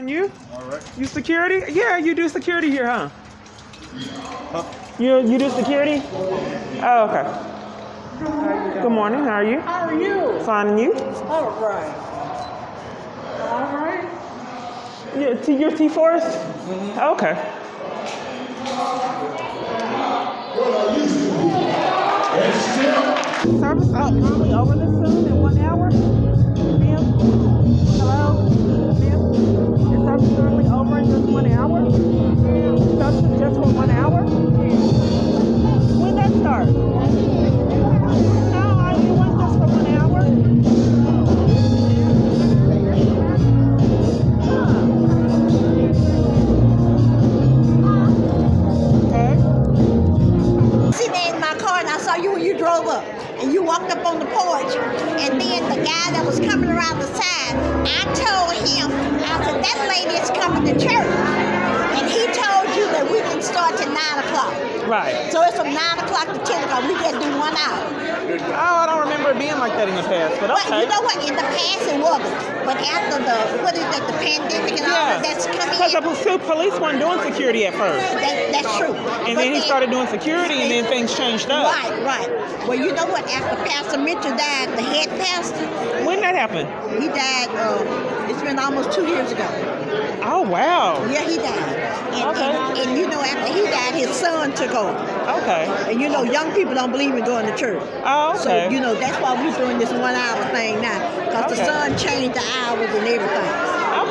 And you? All right. You security? Yeah, you do security here, huh? Huh? You do security? Oh, okay. Good morning. How are you? How are you? Fine, and you? All right. All right. You're T Forest? Okay. Service probably over this soon in 1 hour. Ma'am? Hello? Ma'am? Is service currently over in just 1 hour? Service is just for 1 hour? When that start? No, it wasn't just for 1 hour. Sitting in my car and I saw you when you drove up and you walked up on the porch and then the guy that was coming around the side, I told him, I said, that lady is coming to church. And he told you that we didn't start till 9 o'clock. Right. So it's from 9 o'clock to 10 o'clock. We just do 1 hour. Oh, I don't remember it being like that in the past, but But okay. you know what? In the past it wasn't. But after the pandemic and all of that's coming Because in, the police weren't doing security at first. that's true. And But then he started doing security, and then things changed up. Right. Well, you know what? After Pastor Mitchell died, the head pastor, When that happened? he died, it's been almost 2 years ago. Oh, wow. Yeah, he died. Okay. And you know, after he died, his son took over. Okay. And you know, young people don't believe in going to church. Oh, okay. So, you know, that's why we're doing this 1 hour thing now. Because the son changed the hours and everything.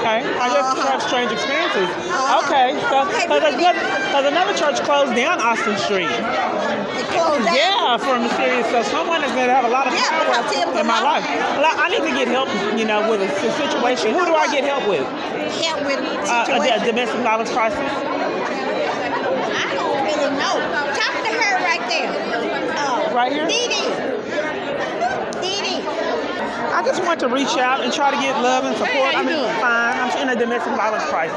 Okay. I guess you have strange experiences. Uh-huh. Okay. So, Hey, because another church closed down Austin Street. It closed down. Yeah, for mysterious. So someone is going to have a lot of Yeah, power because in my life. I need to get help, with a situation. Who do I get help with? Help with A situation. domestic violence crisis? I don't really know. Talk to her right there. Right here? Dee Dee. I just want to reach out and try to get love and support. Hey, how you doing? Fine. I'm in a domestic violence crisis.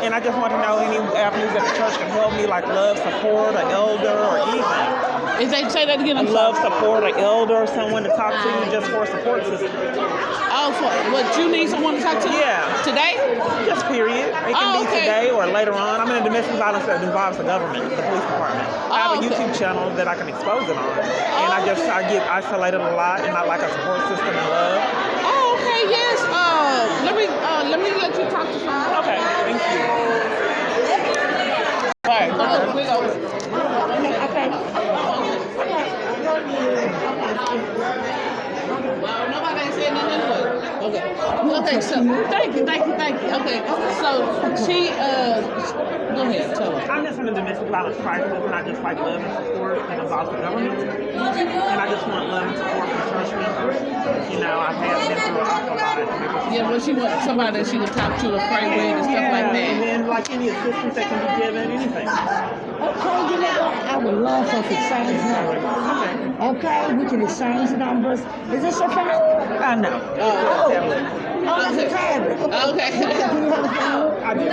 And I just want to know any avenues that the church can help me, like love, support, an elder, or anything. Is they say that again? Love, support, an elder, someone to talk to just for a support system. Oh, for what, you need someone to talk to? Yeah. Today? Just period. It can be okay. today or later on. I'm in a domestic violence that involves the government, the police department. I have a okay. YouTube channel that I can expose it on. And I get isolated a lot and I like a support system and love. Oh, okay, yes. Let me let you talk to someone. Okay, thank you. All right, we go. Well, nobody ain't saying nothing anyway. Okay, so thank you. Okay, so she, go ahead, tell her. I'm just in a domestic violence crisis and I just like love and support that involves the government. And I just want love and support from church members. I have been through an awful lot. Yeah, well, she wants somebody that she can talk to or pray with and stuff like that. And then like any assistance that can be given, anything. Okay, you know what? I would love for us to exchange numbers. Okay, we can exchange numbers. Is this your phone? No. Tablet. Oh, that's a tablet. Okay. Do you have a phone? I do.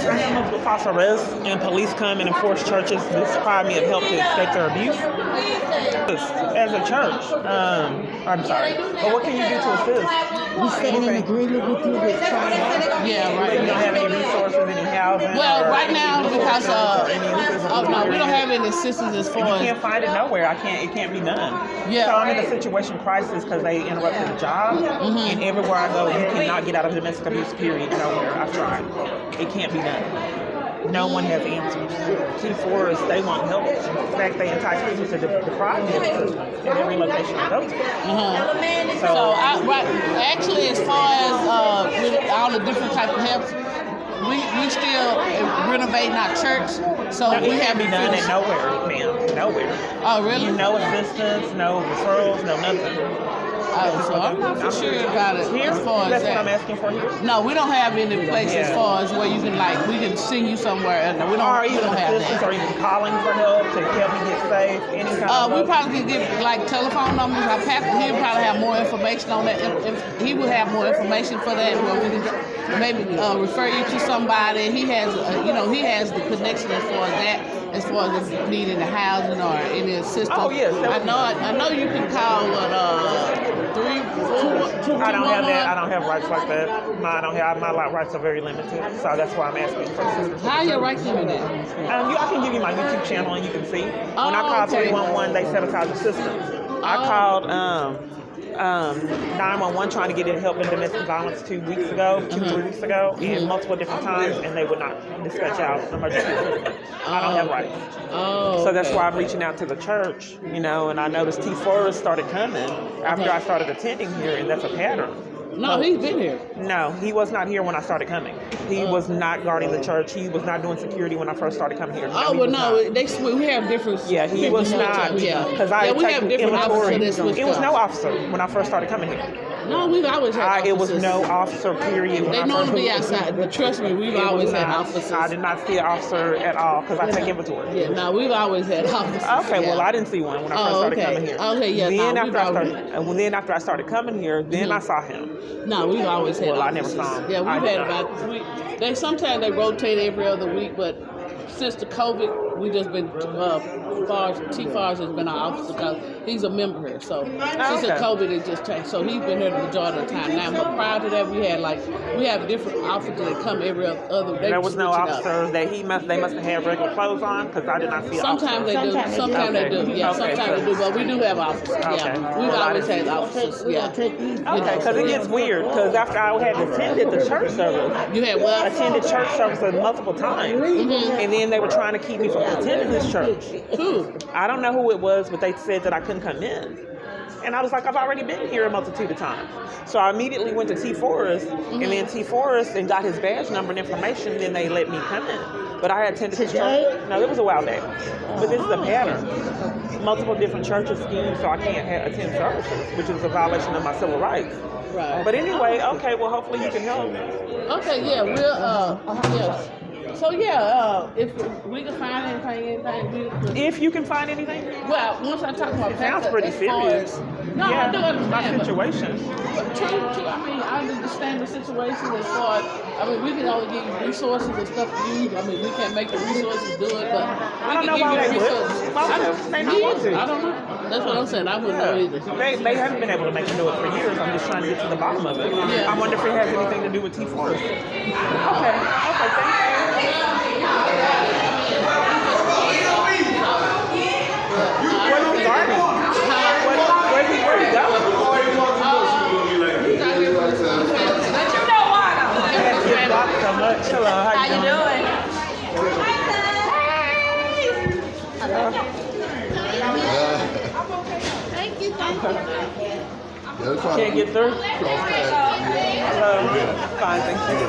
I am a false arrest and police come and enforce churches to deprive me of help to escape their abuse. As a church, I'm sorry, but what can you do to assist? We stand in agreement with you with trying to Yeah, right. You don't have any resources, any housing? Well, or right any now, because any assistance no, we with don't have any assistance as You far as. can't find it nowhere. It can't be done. Yeah. So I'm in a situation crisis because they interrupted the job, and everywhere I go, you cannot get out of domestic abuse. Period. Nowhere. I've tried. It can't be done. No one has answers. T4s, they won't help. In fact, they entice people to deprive them in every location I go to. So, actually, as far as with all the different type of helps, we still renovating our church. So No, we it can't be haven't done at finished. nowhere, ma'am. Nowhere. Oh, really? No assistance, no referrals, no nothing. Oh, so I'm not for sure about it Here, as far as that's what I'm that. asking for here. No, we don't have any place as Yeah. far as where you can we can send you somewhere. And we Or don't even have assistance, that. or even calling for help to help me get safe. Any kind of. We probably could give like telephone numbers. He'll probably have more information on that. If he would have more information for that, where we can maybe refer you to somebody. He has, he has the connection as far as that, as far as if needing the housing or any assistance. Oh, yes, that would I know you can call 3, 4. I don't have that. I don't have rights like that. I don't have my rights are very limited, so that's why I'm asking for assistance. How are your rights limited? I can give you my YouTube channel and you can see. When I called okay. 311, they sabotage the system. I called 911 trying to get in help in domestic violence 2 weeks ago, 3 weeks ago, and multiple different times, and they would not dispatch out emergency. I don't have rights. Oh, So that's why I'm reaching out to the church, and I noticed T. Forrest started coming after I started attending here, and that's a pattern. No, he's been here. No, he was not here when I started coming. He was not guarding the church. He was not doing security when I first started coming here. Oh, he well, was no, not. we have different. Yeah, he was not. Yeah, Because I we have different officers. It was no officer when I first started coming here. No, we've always had officers. It was no officer, period. They normally be outside, but trust me, we've always had officers. I did not see an officer at all because I take inventory. Yeah, no, we've always had officers. Okay, yeah. well, I didn't see one when I first started coming here. Okay, yeah. Then after I started coming here, then I saw him. No, we've always had Well, I officers. never saw him. Yeah, I we've did had not. about sometimes they rotate every other week, but since the COVID, we just been T. Fars has been our officer because he's a member here. So since the COVID, it just changed. So he's been here the majority of the time now. But prior to that, we have different officers that come every other. There was no officers that they must have had regular clothes on because I did not see. Sometimes they do. Sometimes they do. Yeah, sometimes they do. But we do have officers. Yeah, we've always had officers. Yeah. Okay, because it gets weird. Because after I had attended the church service, you had what? Attended church services multiple times, and then they were trying to keep me from attending this church. Who? I don't know who it was, but they said that I couldn't come in. And I was like, I've already been here a multitude of times. So I immediately went to T. Forrest, and then T. Forrest and got his badge number and information, then they let me come in. But I had attended the church. No, it was a while back. But this is a pattern. Multiple different churches scheme, so I can't attend services, which is a violation of my civil rights. Right. But anyway, okay, well, hopefully you can help. Okay, yeah, we'll, yes. So if we can find anything, If you can find anything. well, once I talk about It sounds pretty serious. No, I do understand. My situation. True. I mean, I understand the situation as far as, we can only give you resources and stuff to use. We can't make the resources do it, but I don't know why they would. Why would they not want to? I don't know. That's what I'm saying. I wouldn't know either. They haven't been able to make them do it for years. I'm just trying to get to the bottom of it. Yeah. I wonder if it has anything to do with T. Forrest. Okay, thank you. Where's he guarding? Where's he go? You blocked so much. Hello, how you doing? Thank you. Can't get through? Hello. Fine, thank you.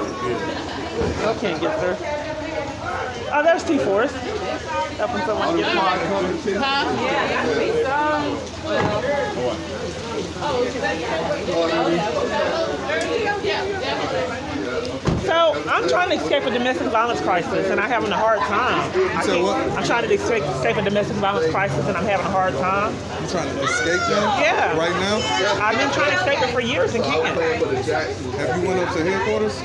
I can't get through. Oh, there's T. Forrest. Helping someone get marked. So I'm trying to escape a domestic violence crisis, and I'm having a hard time. I'm trying to escape a domestic violence crisis, and I'm having a hard time. You trying to escape that? Yeah. Right now? I've been trying to escape it for years and can't. Have you went up to headquarters?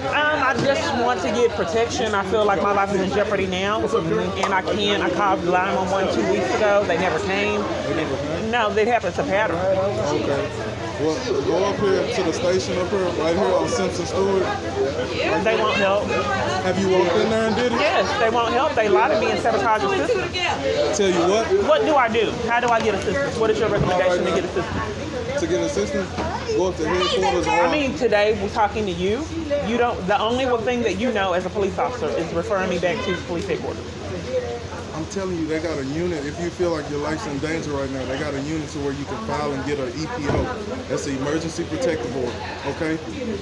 I just want to get protection. I feel like my life is in jeopardy now, and I can't. I called 911 2 weeks ago. They never came. No, they have. It's a pattern. Okay. Well, go up here to the station up here, right here on Simpson Stewart. They won't help. Have you walked in there and did it? Yes, they won't help. They lie to me and sabotage the system. Tell you what? What do I do? How do I get assistance? What is your recommendation to get assistance? To get assistance, go up to headquarters. I mean, today we're talking to you. You don't. The only thing that you know as a police officer is referring me back to police headquarters. I'm I'm telling you, they got a unit. If you feel like your life's in danger right now, they got a unit to where you can file and get an EPO. That's an emergency protective order. Okay,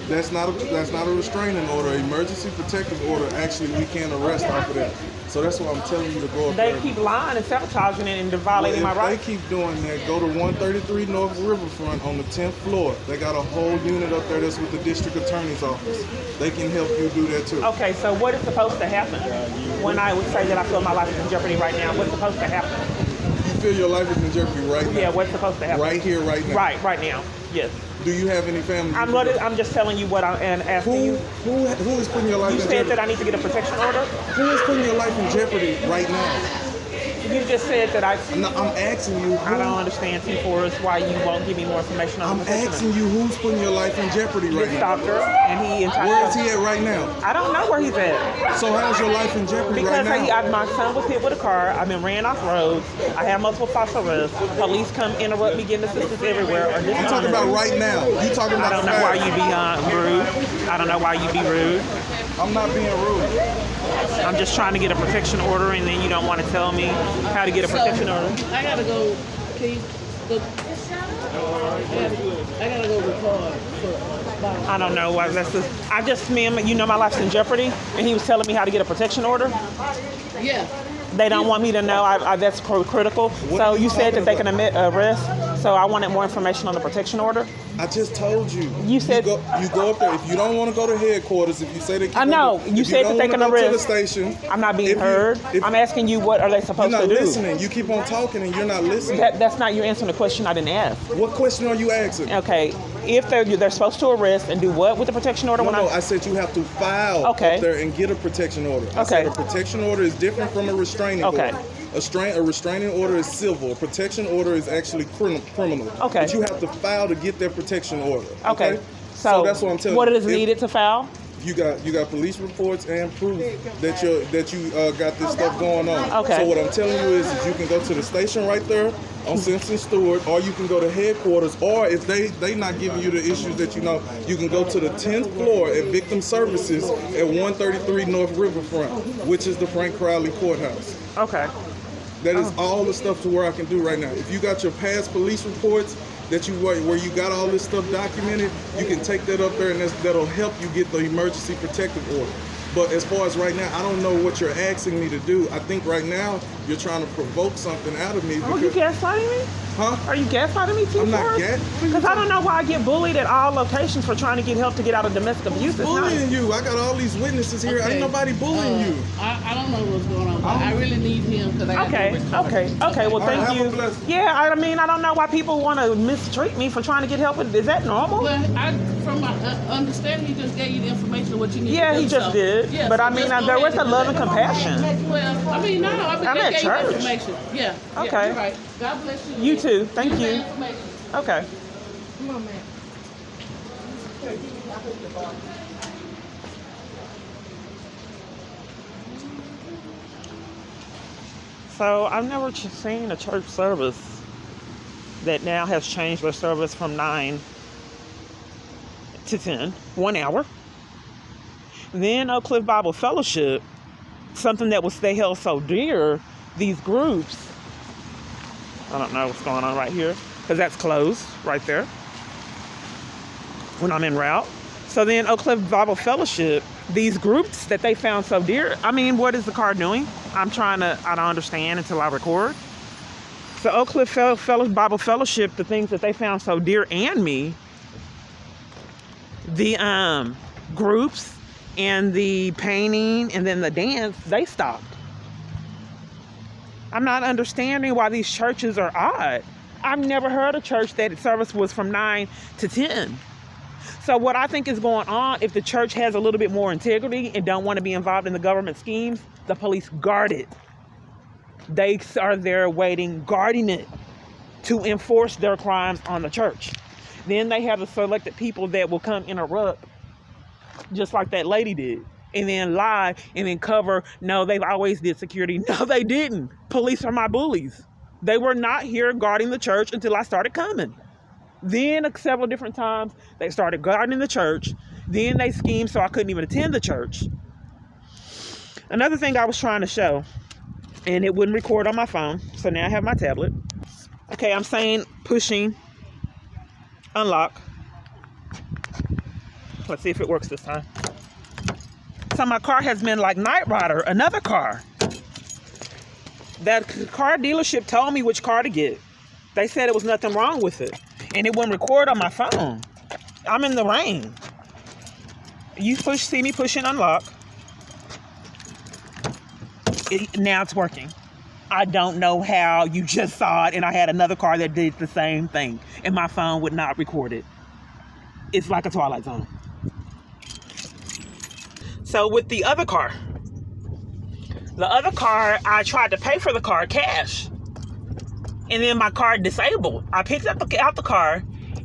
that's not a restraining order. Emergency protective order. Actually, we can't arrest off of that. So that's why I'm telling you to go up They there. keep lying and sabotaging it and violating my If rights. they keep doing that, go to 133 North Riverfront on the 10th floor. They got a whole unit up there that's with the district attorney's office. They can help you do that too. Okay, so what is supposed to happen when I would say that I feel my life is in jeopardy right now? What's supposed to happen? You feel your life is in jeopery right now. Yeah, what's supposed to happen? Right here, right now. Right now. Yes. Do you have any family? I'm just telling you what I'm asking you. Who is putting your life You in said jeopardy? that I need to get a protection order. Who is putting your life in jeopardy right now? You just said that No, I'm asking you. I don't understand, T. Forrest, why you won't give me more information on I'm the protection asking you who's putting your life in jeopardy right this now. doctor, and he Where is he at right now? I don't know where he's at. So how's your life in jeopardy Because right now? my son was hit with a car. I've been ran off roads. I have multiple false arrests. Police come interrupt me getting assistance everywhere. Or I'm talking about right now. You talking about I don't the know why facts. you be rude. I don't know why you be rude. I'm not being rude. I'm just trying to get a protection order, and then you don't want to tell me how to get a protection order. I gotta go, Keith. I gotta go record for I don't know why that's this. I just, ma'am, you know my life's in jeopardy, and he was telling me how to get a protection order. Yeah. They don't want me to know. That's critical. So you said that they can arrest. So I wanted more information on the protection order. I just told you. You said you go up there. If you don't want to go to headquarters, if you say they keep I know. You said that they can go to the arrest. station. I'm not being heard. I'm asking you, what are they You're supposed not to do? listening. You keep on talking and you're not listening. That's not you answering the question I didn't ask. What question are you asking? Okay, if they're supposed to arrest and do what with the protection order? No, I said you have to file up there and get a protection order. I said a protection order is different from a restraining order. A restraining order is civil. A protection order is actually criminal. Okay. But you have to file to get that protection order. Okay. So that's what I'm telling you. What is needed to file? You got police reports and proof that you got this stuff going on. Okay. So what I'm telling you is you can go to the station right there on Simpson Stewart, or you can go to headquarters, or if they not giving you the issues that you know, you can go to the 10th floor at Victim Services at 133 North Riverfront, which is the Frank Crowley Courthouse. Okay. That is all the stuff to where I can do right now. If you got your past police reports that where you got all this stuff documented, you can take that up there, and that'll help you get the emergency protective order. But as far as right now, I don't know what you're asking me to do. I think right now you're trying to provoke something out of me. Oh, you gaslighting me? Huh? Are you gaslighting me, T? I'm not gaslighting. Because I don't know why I get bullied at all locations for trying to get help to get out of domestic abuse. It's not bullying you. I got all these witnesses here. Ain't nobody bullying you. I don't know what's going on, but I really need him because I got Okay. Well, thank have you. a blessing. Yeah, I mean, I don't know why people want to mistreat me for trying to get help. Is that normal? Well, from my understanding, he just gave you the information of what you need. Yeah, to do, he just did. Yeah, but so I mean, just go there was ahead a and love do and that. compassion. Well, I mean, no, I'm they at gave you church. information. Yeah. Okay. Yeah, you're right. God bless you. You too. Thank you. Information. Okay. Come on, man. So I've never seen a church service that now has changed their service from 9 to 10, 1 hour. Then Oak Cliff Bible Fellowship, something that they held so dear, these groups, I don't know what's going on right here, because that's closed right there when I'm en route. So then Oak Cliff Bible Fellowship, these groups that they found so dear, I mean, what is the car doing? I don't understand until I record. So Oak Cliff Bible Fellowship, the things that they found so dear and me, the groups and the painting and then the dance, they stopped. I'm not understanding why these churches are odd. I've never heard a church that service was from 9 to 10. So what I think is going on, if the church has a little bit more integrity and don't want to be involved in the government schemes, the police guard it. They are there waiting, guarding it to enforce their crimes on the church. Then they have the selected people that will come interrupt, just like that lady did, and then lie and then cover. No, they've always did security. No, they didn't. Police are my bullies. They were not here guarding the church until I started coming. Then several different times they started guarding the church. Then they schemed so I couldn't even attend the church. Another thing I was trying to show and it wouldn't record on my phone. So now I have my tablet. Okay, I'm saying pushing unlock. Let's see if it works this time. So my car has been like Knight Rider, another car. That car dealership told me which car to get. They said it was nothing wrong with it. And it wouldn't record on my phone. I'm in the rain. You see me pushing unlock. Now it's working. I don't know how you just saw it, and I had another car that did the same thing, and my phone would not record it. It's like a Twilight Zone. So with the other car, I tried to pay for the car cash, and then my card disabled. I picked up out the car,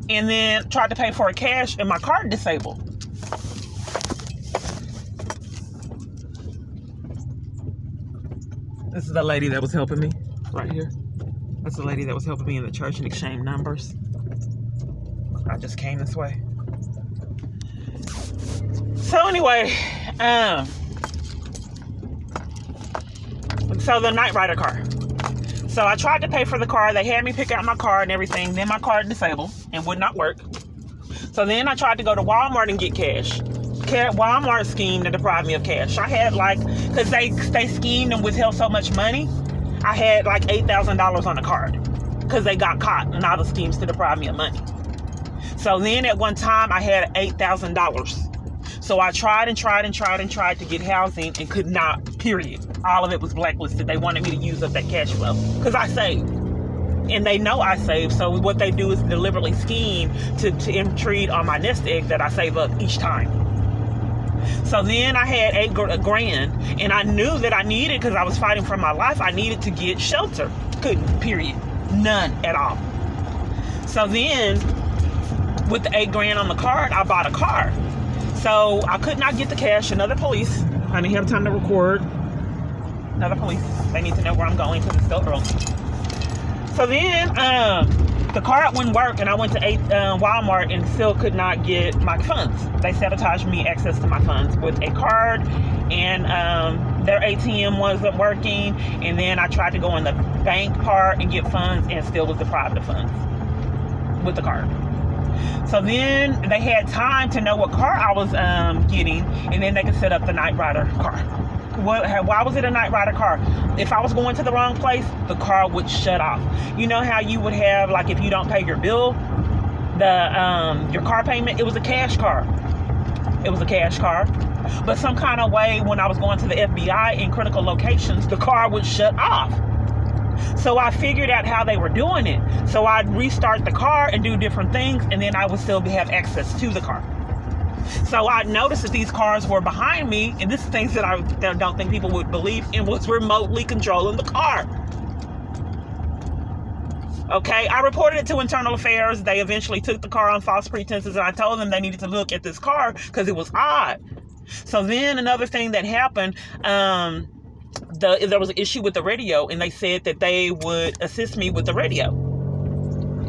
and then tried to pay for it cash, and my card disabled. This is the lady that was helping me right here. That's the lady that was helping me in the church and exchange numbers. I just came this way. So anyway, so the Knight Rider car. So I tried to pay for the car. They had me pick out my card and everything. Then my card disabled and would not work. So then I tried to go to Walmart and get cash. Walmart schemed to deprive me of cash. I had because they schemed and withheld so much money, I had like $8,000 on the card because they got caught in all the schemes to deprive me of money. So then at one time I had $8,000. So I tried to get housing and could not, period. All of it was blacklisted. They wanted me to use up that cash flow because I saved. And they know I save, so what they do is deliberately scheme to intrude on my nest egg that I save up each time. So then I had $8,000, and I knew that I needed, because I was fighting for my life, I needed to get shelter. Couldn't, period. None at all. So then, with the $8,000 on the card, I bought a car. So I could not get the cash. Another police. I didn't have time to record. Another police. They need to know where I'm going because it's still early. So then, the card wouldn't work, and I went to Walmart and still could not get my funds. They sabotaged me access to my funds with a card, and their ATM wasn't working. And then I tried to go in the bank part and get funds, and still was deprived of funds with the card. So then they had time to know what car I was getting, and then they could set up the Knight Rider car. Why was it a Knight Rider car? If I was going to the wrong place, the car would shut off. You know how you would have, like, if you don't pay your bill, your car payment, it was a cash car. It was a cash car. But some kind of way, when I was going to the FBI in critical locations, the car would shut off. So I figured out how they were doing it. So I'd restart the car and do different things, and then I would still have access to the car. So I noticed that these cars were behind me, and this is things that I don't think people would believe, and was remotely controlling the car. Okay, I reported it to Internal Affairs. They eventually took the car on false pretenses, and I told them they needed to look at this car because it was odd. So then another thing that happened, there was an issue with the radio, and they said that they would assist me with the radio,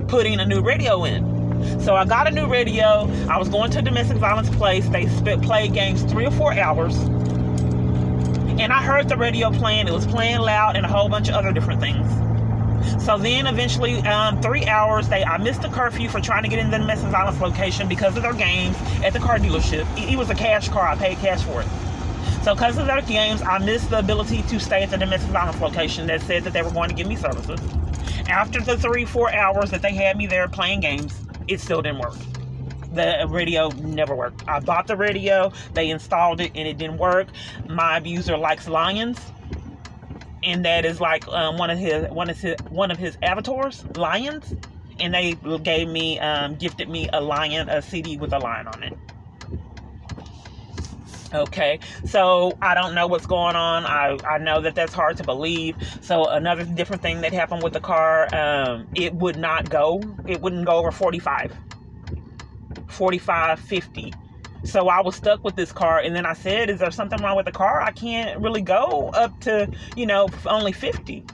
putting a new radio in. So I got a new radio. I was going to a domestic violence place. They played games 3 or 4 hours. And I heard the radio playing. It was playing loud and a whole bunch of other different things. So then eventually, 3 hours, I missed the curfew for trying to get in the domestic violence location because of their games at the car dealership. It was a cash car. I paid cash for it. So because of their games, I missed the ability to stay at the domestic violence location that said that they were going to give me services. After the 3-4 hours that they had me there playing games, it still didn't work. The radio never worked. I bought the radio, they installed it, and it didn't work. My abuser likes lions, and that is like one of his avatars, lions. And they gave me, gifted me a CD with a lion on it. Okay, so I don't know what's going on. I know that that's hard to believe. So another different thing that happened with the car, it wouldn't go over 45, 50. So I was stuck with this car, and then I said, is there something wrong with the car? I can't really go up to, only 50.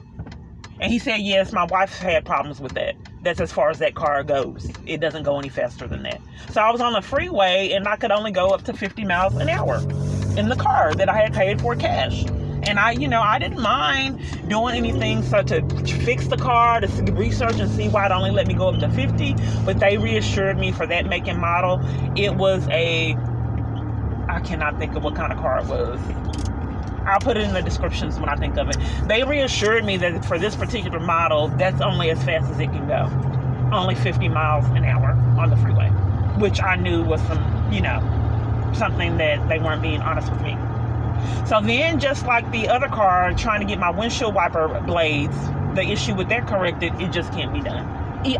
And he said, yes, my wife had problems with that. That's as far as that car goes. It doesn't go any faster than that. So I was on the freeway, and I could only go up to 50 miles an hour in the car that I had paid for cash. And I didn't mind doing anything such to fix the car, to research and see why it only let me go up to 50. But they reassured me for that make and model, it was I cannot think of what kind of car it was. I'll put it in the descriptions when I think of it. They reassured me that for this particular model, that's only as fast as it can go. Only 50 miles an hour on the freeway, which I knew was something that they weren't being honest with me. So then, just like the other car, trying to get my windshield wiper blades, the issue with that corrected, it just can't be done.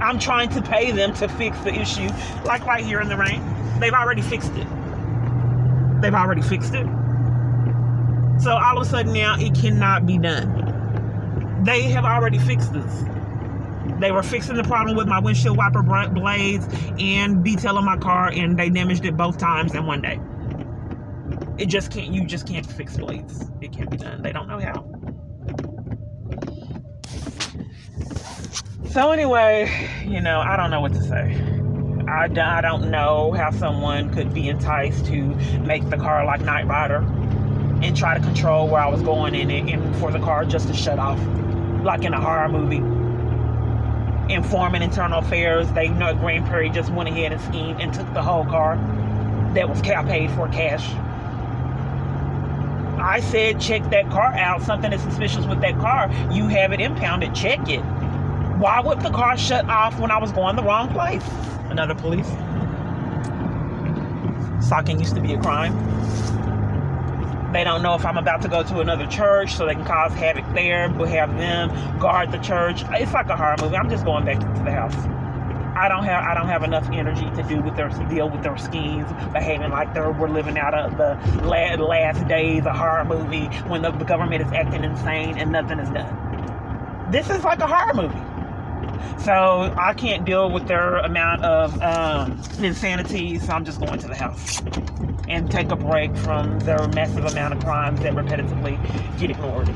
I'm trying to pay them to fix the issue, like right here in the rain. They've already fixed it. So all of a sudden now, it cannot be done. They have already fixed this. They were fixing the problem with my windshield wiper blades and detailing my car, and they damaged it both times in one day. You just can't fix blades. It can't be done. They don't know how. So anyway, I don't know what to say. I don't know how someone could be enticed to make the car like Knight Rider and try to control where I was going in it, and for the car just to shut off, like in a horror movie. Informing internal affairs, Grand Prairie just went ahead and schemed and took the whole car that was paid for cash. I said, check that car out. Something is suspicious with that car. You have it impounded. Check it. Why would the car shut off when I was going the wrong place? Another police. Stalking used to be a crime. They don't know if I'm about to go to another church, so they can cause havoc there. We'll have them guard the church. It's like a horror movie. I'm just going back to the house. I don't have enough energy to deal with their schemes, behaving like we're living out of the last days of horror movie when the government is acting insane and nothing is done. This is like a horror movie. So I can't deal with their amount of insanity, so I'm just going to the house and take a break from their massive amount of crimes that repetitively get ignored.